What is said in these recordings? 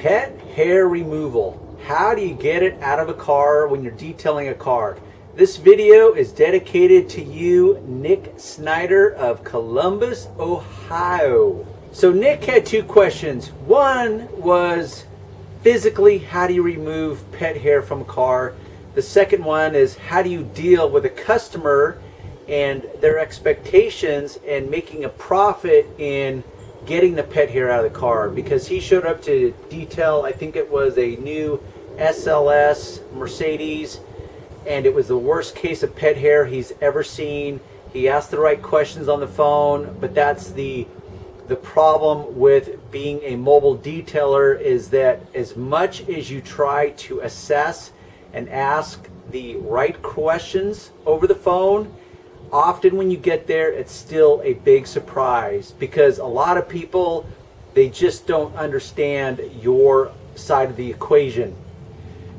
Pet hair removal. How do you get it out of a car when you're detailing a car? This video is dedicated to you, Nick Snyder of Columbus, Ohio. So Nick had two questions. One was physically, how do you remove pet hair from a car? The second one is, how do you deal with a customer and their expectations and making a profit in getting the pet hair out of the car? Because he showed up to detail, I think it was a new SLS Mercedes, and it was the worst case of pet hair he's ever seen. He asked the right questions on the phone, but that's the problem with being a mobile detailer, is that as much as you try to assess and ask the right questions over the phone, often when you get there, it's still a big surprise, because a lot of people, they just don't understand your side of the equation.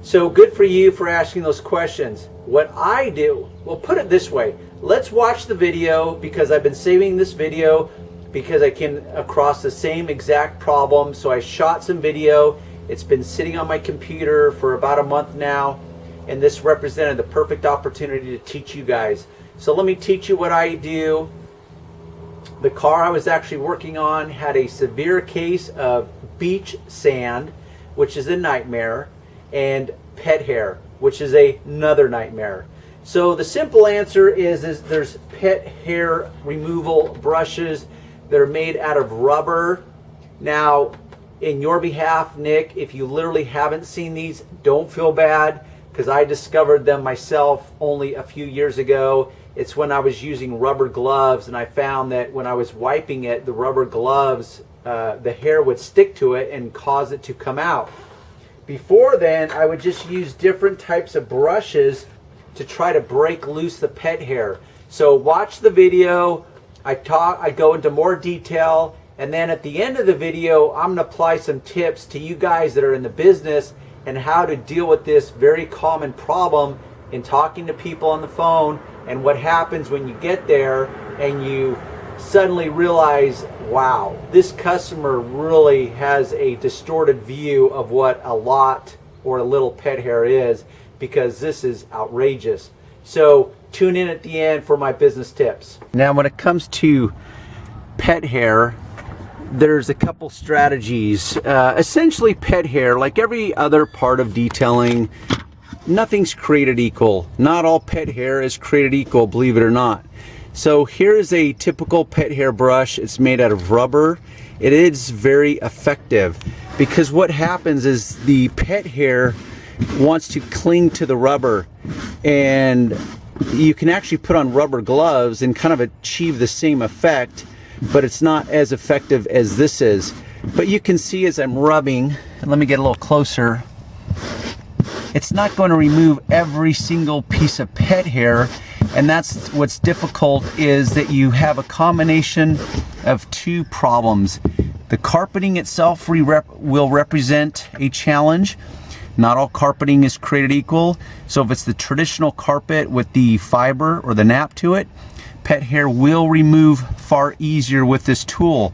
So good for you for asking those questions. What I do, well, put it this way, let's watch the video, because I've been saving this video because I came across the same exact problem. So I shot some video. It's been sitting on my computer for about a month now, and this represented the perfect opportunity to teach you guys. So let me teach you what I do. The car I was actually working on had a severe case of beach sand, which is a nightmare, and pet hair, which is another nightmare. So the simple answer is there's pet hair removal brushes that are made out of rubber. Now, in your behalf, Nick, if you literally haven't seen these, don't feel bad, because I discovered them myself only a few years ago. It's when I was using rubber gloves, and I found that when I was wiping it, the rubber gloves, the hair would stick to it and cause it to come out. Before then, I would just use different types of brushes to try to break loose the pet hair. So watch the video. I go into more detail, and then at the end of the video, I'm gonna apply some tips to you guys that are in the business and how to deal with this very common problem in talking to people on the phone, and what happens when you get there and you suddenly realize, wow, this customer really has a distorted view of what a lot or a little pet hair is, because this is outrageous. So tune in at the end for my business tips. Now, when it comes to pet hair, there's a couple strategies. Essentially, pet hair, like every other part of detailing, nothing's created equal. Not all pet hair is created equal, believe it or not. So here's a typical pet hair brush. It's made out of rubber. It is very effective, because what happens is the pet hair wants to cling to the rubber, and you can actually put on rubber gloves and kind of achieve the same effect, but it's not as effective as this is. But you can see as I'm rubbing, and let me get a little closer, it's not going to remove every single piece of pet hair. And that's what's difficult, is that you have a combination of two problems. The carpeting itself will represent a challenge. Not all carpeting is created equal. So if it's the traditional carpet with the fiber or the nap to it, pet hair will remove far easier with this tool.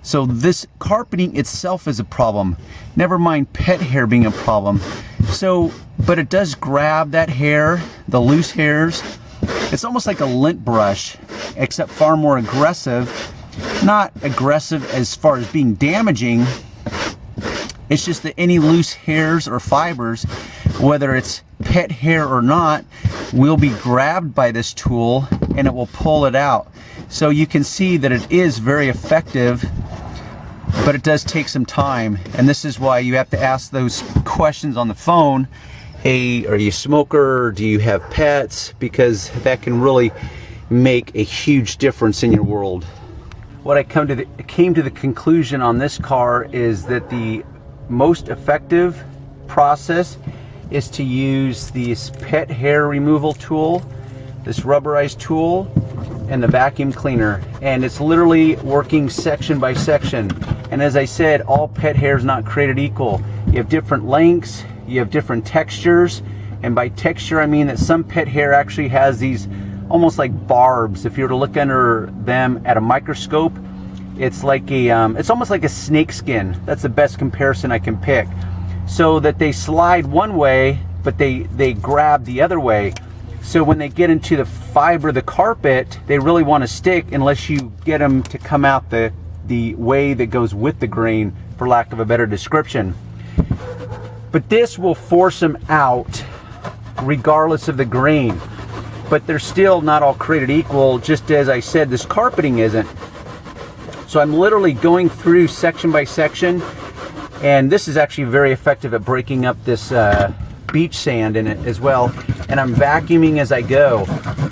So this carpeting itself is a problem, never mind pet hair being a problem. So, but it does grab that hair, the loose hairs. It's almost like a lint brush, except far more aggressive. Not aggressive as far as being damaging. It's just that any loose hairs or fibers, whether it's pet hair or not, will be grabbed by this tool and it will pull it out. So you can see that it is very effective, but it does take some time. And this is why you have to ask those questions on the phone. Hey, are you a smoker? Do you have pets? Because that can really make a huge difference in your world. What I came to the conclusion on this car is that the most effective process is to use this pet hair removal tool, this rubberized tool, and the vacuum cleaner. And it's literally working section by section. And as I said, all pet hair is not created equal. You have different lengths, you have different textures, and by texture I mean that some pet hair actually has these almost like barbs. If you were to look under them at a microscope, It's like it's almost like a snake skin. That's the best comparison I can pick. So that they slide one way, but they grab the other way. So when they get into the fiber of the carpet, they really want to stick unless you get them to come out the way that goes with the grain, for lack of a better description. But this will force them out regardless of the grain. But they're still not all created equal, just as I said, this carpeting isn't. So I'm literally going through section by section, and this is actually very effective at breaking up this beach sand in it as well. And I'm vacuuming as I go.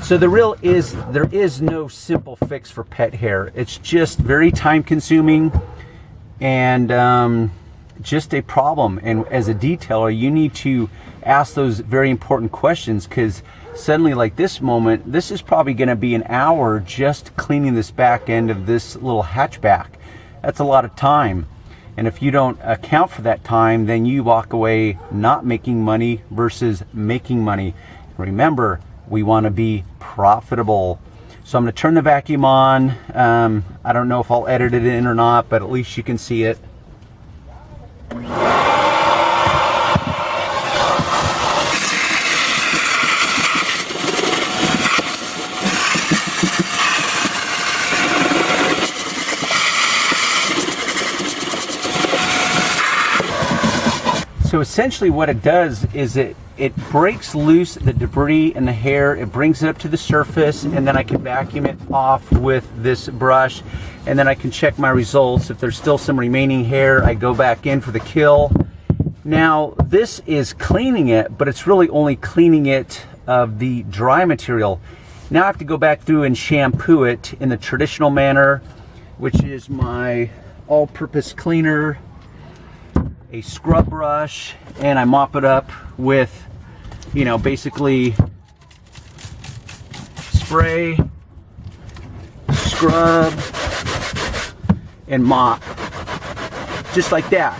So there is no simple fix for pet hair. It's just very time consuming and just a problem. And as a detailer, you need to ask those very important questions, because suddenly, like this moment, this is probably going to be an hour just cleaning this back end of this little hatchback. That's a lot of time. And if you don't account for that time, then you walk away not making money versus making money. Remember, we want to be profitable. So I'm going to turn the vacuum on. I don't know if I'll edit it in or not, but at least you can see it. So essentially what it does is it breaks loose the debris and the hair, it brings it up to the surface, and then I can vacuum it off with this brush, and then I can check my results. If there's still some remaining hair, I go back in for the kill. Now this is cleaning it, but it's really only cleaning it of the dry material. Now I have to go back through and shampoo it in the traditional manner, which is my all-purpose cleaner, a scrub brush, and I mop it up with, you know, basically spray, scrub, and mop, just like that.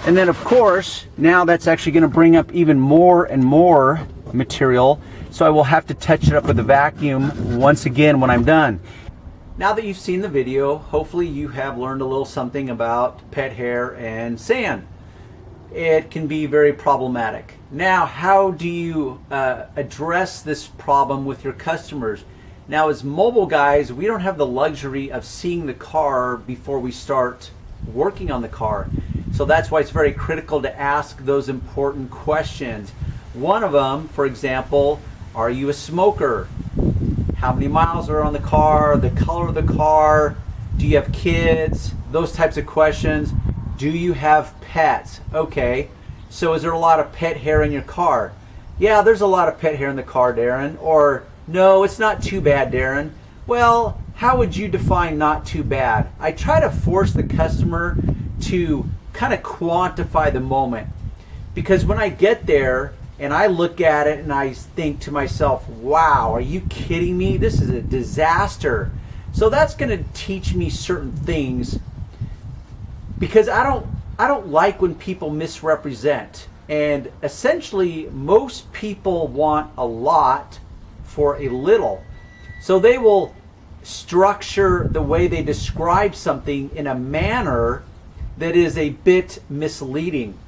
And then of course, now that's actually going to bring up even more and more material, so I will have to touch it up with a vacuum once again when I'm done. Now that you've seen the video, hopefully you have learned a little something about pet hair and sand. It can be very problematic. Now, how do you address this problem with your customers? Now, as mobile guys, we don't have the luxury of seeing the car before we start working on the car. So that's why it's very critical to ask those important questions. One of them, for example, are you a smoker? How many miles are on the car? The color of the car? Do you have kids? Those types of questions. Do you have pets? Okay, so is there a lot of pet hair in your car? Yeah, there's a lot of pet hair in the car, Darren. Or, no, it's not too bad, Darren. Well, how would you define not too bad? I try to force the customer to kind of quantify the moment. Because when I get there and I look at it and I think to myself, wow, are you kidding me? This is a disaster. So that's going to teach me certain things, because I don't like when people misrepresent. And essentially, most people want a lot for a little. So they will structure the way they describe something in a manner that is a bit misleading.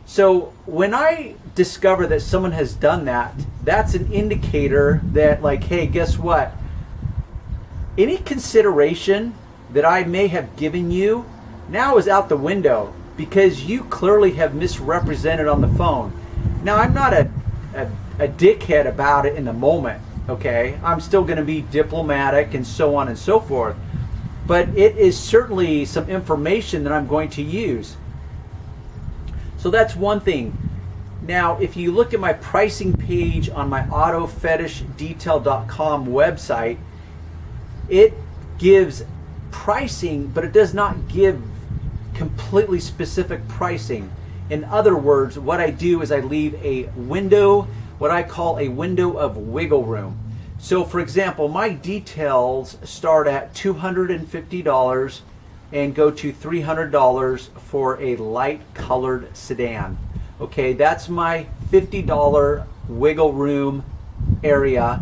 So when I discover that someone has done that, that's an indicator that, like, hey, guess what? Any consideration that I may have given you now is out the window, because you clearly have misrepresented on the phone. Now, I'm not a dickhead about it in the moment, okay? I'm still going to be diplomatic and so on and so forth. But it is certainly some information that I'm going to use. So that's one thing. Now, if you look at my pricing page on my autofetishdetail.com website, it gives pricing, but it does not give completely specific pricing. In other words, what I do is I leave a window, what I call a window of wiggle room. So for example, my details start at $250 and go to $300 for a light colored sedan. Okay, that's my $50 wiggle room area,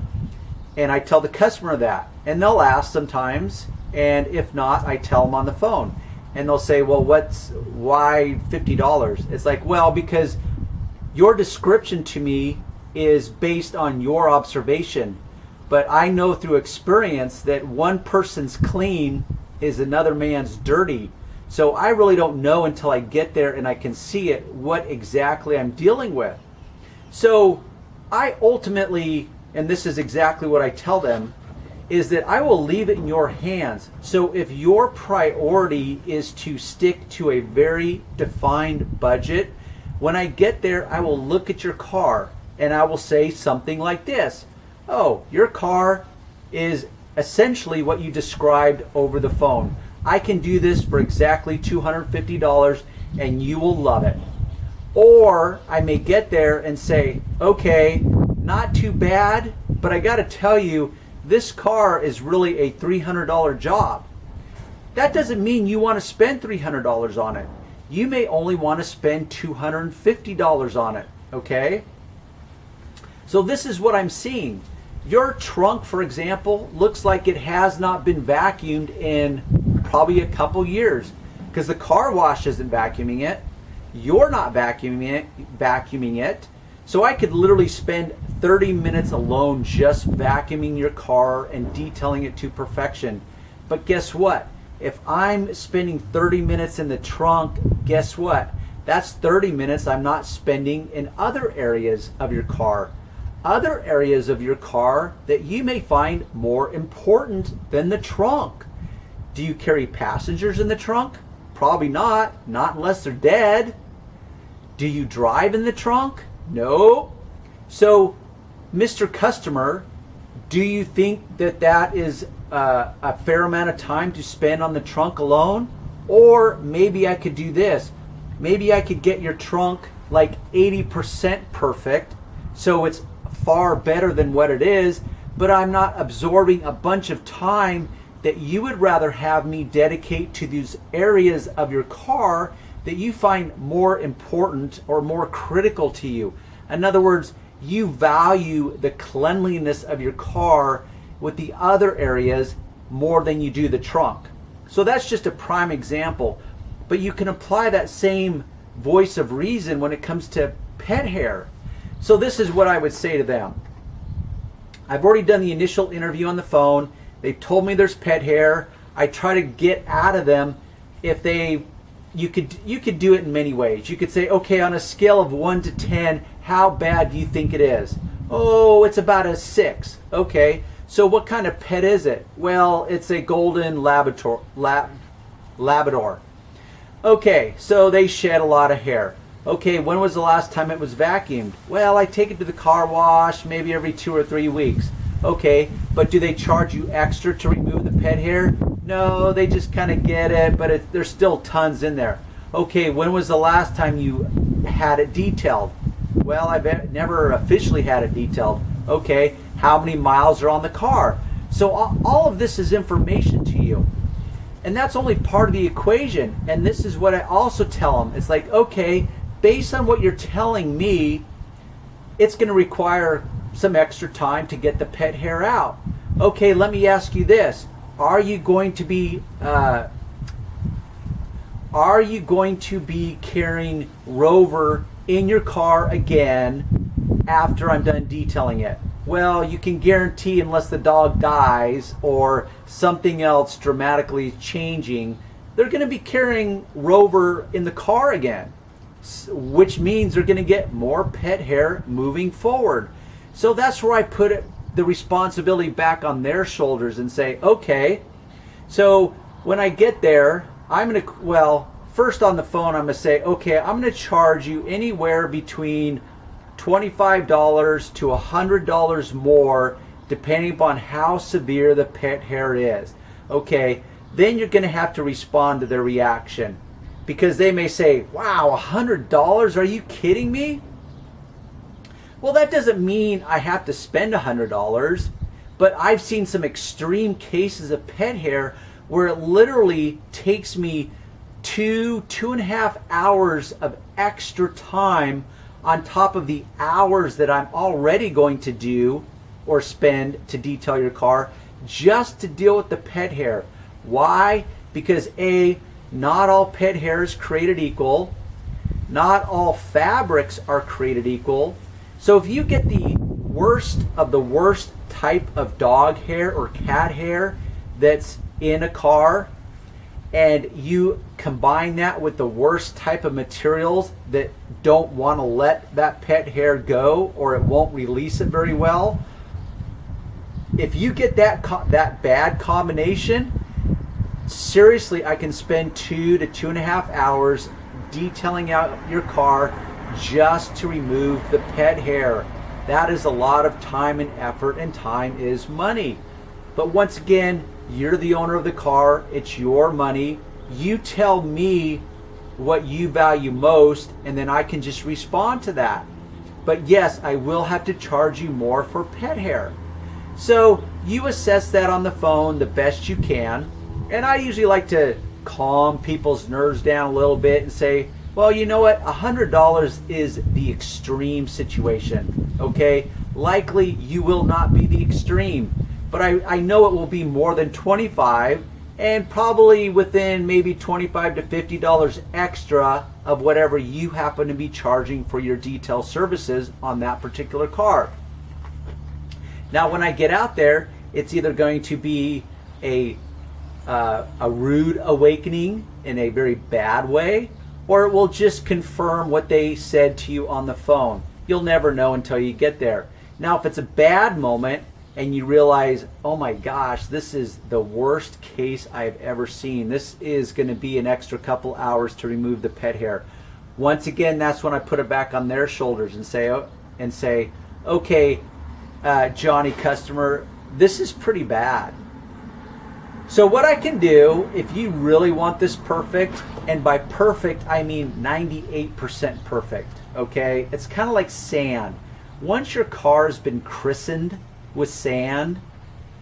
and I tell the customer that, and they'll ask sometimes, And if not, I tell them on the phone. And they'll say, well, why $50? It's like, well, because your description to me is based on your observation. But I know through experience that one person's clean is another man's dirty. So I really don't know until I get there and I can see it what exactly I'm dealing with. So I ultimately, and this is exactly what I tell them, is that I will leave it in your hands. So if your priority is to stick to a very defined budget, when I get there, I will look at your car and I will say something like this. Oh, your car is essentially what you described over the phone. I can do this for exactly $250 and you will love it. Or I may get there and say, okay, not too bad, but I got to tell you, this car is really a $300 job. That doesn't mean you want to spend $300 on it. You may only want to spend $250 on it, okay? So this is what I'm seeing. Your trunk, for example, looks like it has not been vacuumed in probably a couple years because the car wash isn't vacuuming it. You're not vacuuming it. So I could literally spend 30 minutes alone just vacuuming your car and detailing it to perfection. But guess what? If I'm spending 30 minutes in the trunk, guess what? That's 30 minutes I'm not spending in other areas of your car. Other areas of your car that you may find more important than the trunk. Do you carry passengers in the trunk? Probably not unless they're dead. Do you drive in the trunk? No. So, Mr. Customer, do you think that that is a fair amount of time to spend on the trunk alone? Or maybe I could do this. Maybe I could get your trunk like 80% perfect, so it's far better than what it is, but I'm not absorbing a bunch of time that you would rather have me dedicate to these areas of your car that you find more important or more critical to you. In other words, you value the cleanliness of your car with the other areas more than you do the trunk. So that's just a prime example. But you can apply that same voice of reason when it comes to pet hair. So this is what I would say to them. I've already done the initial interview on the phone. They've told me there's pet hair. I try to get out of them if you could do it in many ways. You could say, okay, on a scale of 1 to 10, how bad do you think it is? Oh, it's about a 6. Okay, so what kind of pet is it? Well, it's a golden Labrador. Okay, so they shed a lot of hair. Okay, when was the last time it was vacuumed? Well, I take it to the car wash maybe every 2 or 3 weeks. Okay, but do they charge you extra to remove the pet hair? No, they just kind of get it, but there's still tons in there. Okay, when was the last time you had it detailed? Well, I've never officially had it detailed. Okay, how many miles are on the car? So all of this is information to you. And that's only part of the equation. And this is what I also tell them. It's like, okay, based on what you're telling me, it's going to require some extra time to get the pet hair out. Okay, let me ask you this. Are you going to be carrying Rover in your car again after I'm done detailing it? Well, you can guarantee unless the dog dies or something else dramatically changing, they're going to be carrying Rover in the car again, which means they're going to get more pet hair moving forward. So that's where I put the responsibility back on their shoulders and say, okay, so when I get there, first on the phone, I'm going to say, okay, I'm going to charge you anywhere between $25 to $100 more, depending upon how severe the pet hair is. Okay, then you're going to have to respond to their reaction, because they may say, wow, $100? Are you kidding me? Well, that doesn't mean I have to spend $100, but I've seen some extreme cases of pet hair where it literally takes me 2.5 hours of extra time on top of the hours that I'm already going to do or spend to detail your car just to deal with the pet hair. Why? Because A, not all pet hair is created equal. Not all fabrics are created equal. So if you get the worst of the worst type of dog hair or cat hair that's in a car, and you combine that with the worst type of materials that don't want to let that pet hair go, or it won't release it very well, if you get that bad combination, seriously, I can spend 2 to 2.5 hours detailing out your car just to remove the pet hair. That is a lot of time and effort, and time is money. But once again, you're the owner of the car. It's your money. You tell me what you value most, and then I can just respond to that. But yes, I will have to charge you more for pet hair. So you assess that on the phone the best you can. And I usually like to calm people's nerves down a little bit and say, well, you know what? $100 is the extreme situation, okay? Likely you will not be the extreme, but I know it will be more than 25, and probably within maybe $25 to $50 extra of whatever you happen to be charging for your detail services on that particular car. Now, when I get out there, it's either going to be a rude awakening in a very bad way, or it will just confirm what they said to you on the phone. You'll never know until you get there. Now, if it's a bad moment and you realize, oh my gosh, this is the worst case I've ever seen, this is going to be an extra couple hours to remove the pet hair. Once again, that's when I put it back on their shoulders and say, okay, Johnny customer, this is pretty bad. So what I can do, if you really want this perfect, and by perfect I mean 98% perfect, okay? It's kind of like sand. Once your car's been christened with sand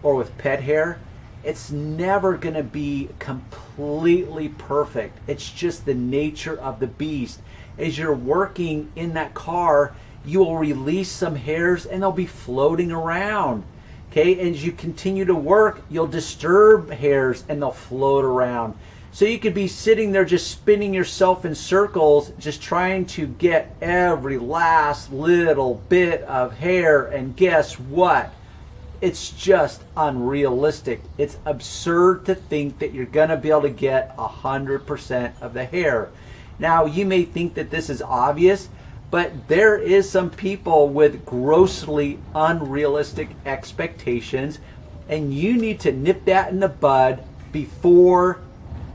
or with pet hair, it's never going to be completely perfect. It's just the nature of the beast. As you're working in that car, you will release some hairs and they'll be floating around. Okay, and as you continue to work, you'll disturb hairs and they'll float around. So you could be sitting there just spinning yourself in circles, just trying to get every last little bit of hair, and guess what? It's just unrealistic. It's absurd to think that you're going to be able to get 100% of the hair. Now, you may think that this is obvious, but there is some people with grossly unrealistic expectations, and you need to nip that in the bud before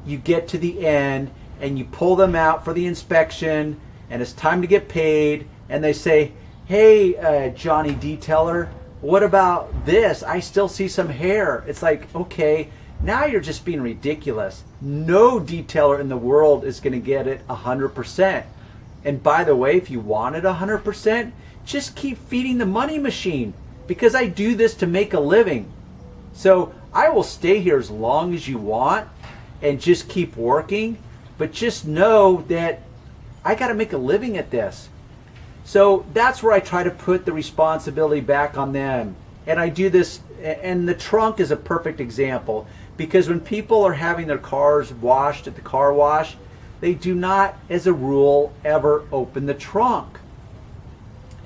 you get to the end and you pull them out for the inspection and it's time to get paid, and they say, hey, Johnny Detailer, what about this? I still see some hair. It's like, okay, now you're just being ridiculous. No detailer in the world is going to get it 100%. And by the way, if you want it 100%, just keep feeding the money machine, because I do this to make a living. So I will stay here as long as you want and just keep working, but just know that I got to make a living at this. So that's where I try to put the responsibility back on them. And I do this, and the trunk is a perfect example, because when people are having their cars washed at the car wash, they do not, as a rule, ever open the trunk.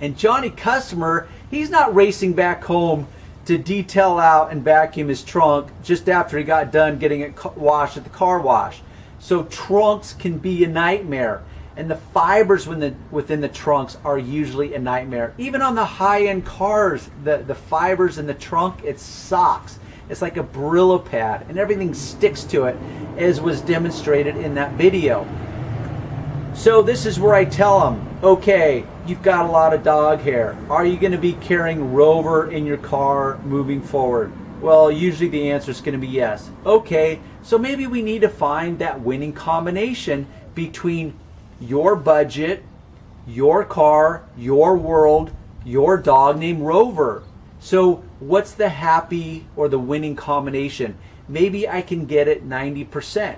And Johnny customer, he's not racing back home to detail out and vacuum his trunk just after he got done getting it washed at the car wash. So trunks can be a nightmare. And the fibers within the trunks are usually a nightmare. Even on the high-end cars, the fibers in the trunk, it sucks. It's like a Brillo pad, and everything sticks to it, as was demonstrated in that video. So this is where I tell them, okay, you've got a lot of dog hair. Are you going to be carrying Rover in your car moving forward? Well, usually the answer is going to be yes. Okay, so maybe we need to find that winning combination between your budget, your car, your world, your dog named Rover. So what's the happy or the winning combination? Maybe I can get it 90%.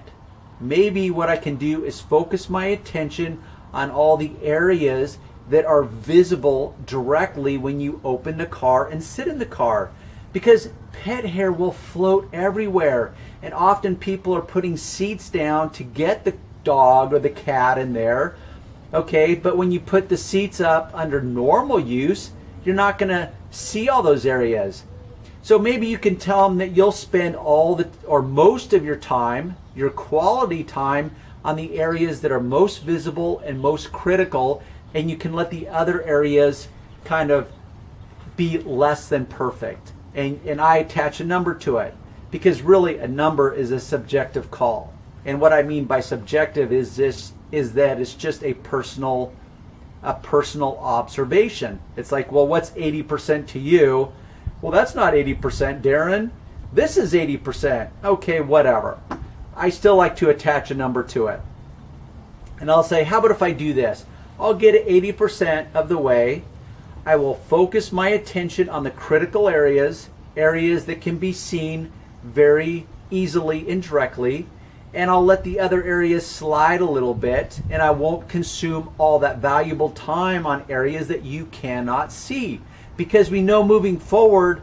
Maybe what I can do is focus my attention on all the areas that are visible directly when you open the car and sit in the car. because pet hair will float everywhere. And often people are putting seats down to get the dog or the cat in there. Okay, but when you put the seats up under normal use, you're not going to see all those areas. So maybe you can tell them that you'll spend most of your time, your quality time, on the areas that are most visible and most critical, and you can let the other areas kind of be less than perfect. And I attach a number to it, because really a number is a subjective call. And what I mean by subjective is that it's just a personal observation. It's like, well, what's 80% to you? Well, that's not 80%, Darren. This is 80%. Okay, whatever. I still like to attach a number to it. And I'll say, how about if I do this? I'll get it 80% of the way. I will focus my attention on the critical areas that can be seen very easily and directly, and I'll let the other areas slide a little bit, and I won't consume all that valuable time on areas that you cannot see, because we know moving forward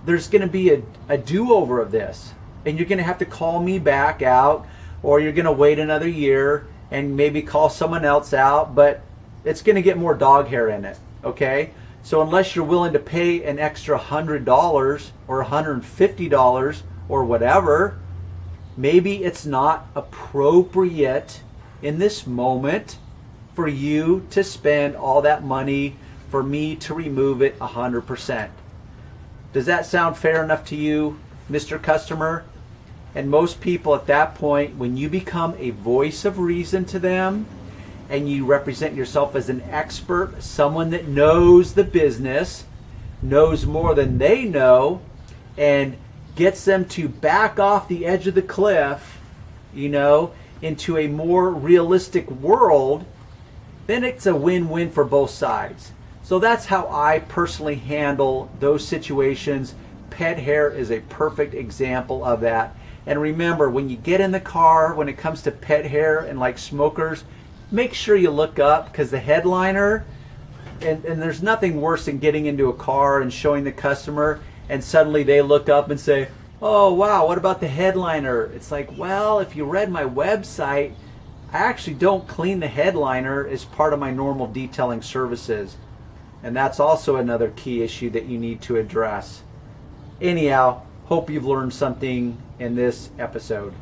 there's going to be a do-over of this, and you're going to have to call me back out, or you're going to wait another year and maybe call someone else out, but it's going to get more dog hair in it. Okay, so unless you're willing to pay an extra $100 or $150 or whatever, maybe it's not appropriate in this moment for you to spend all that money for me to remove it 100%. Does that sound fair enough to you, Mr. Customer? And most people at that point, when you become a voice of reason to them and you represent yourself as an expert, someone that knows the business, knows more than they know, and gets them to back off the edge of the cliff, into a more realistic world, then it's a win-win for both sides. So that's how I personally handle those situations. Pet hair is a perfect example of that. And remember, when you get in the car, when it comes to pet hair and like smokers, make sure you look up, because the headliner, and there's nothing worse than getting into a car and showing the customer, and suddenly they look up and say, oh wow, what about the headliner? It's like, well, if you read my website, I actually don't clean the headliner as part of my normal detailing services. And that's also another key issue that you need to address. Anyhow, hope you've learned something in this episode.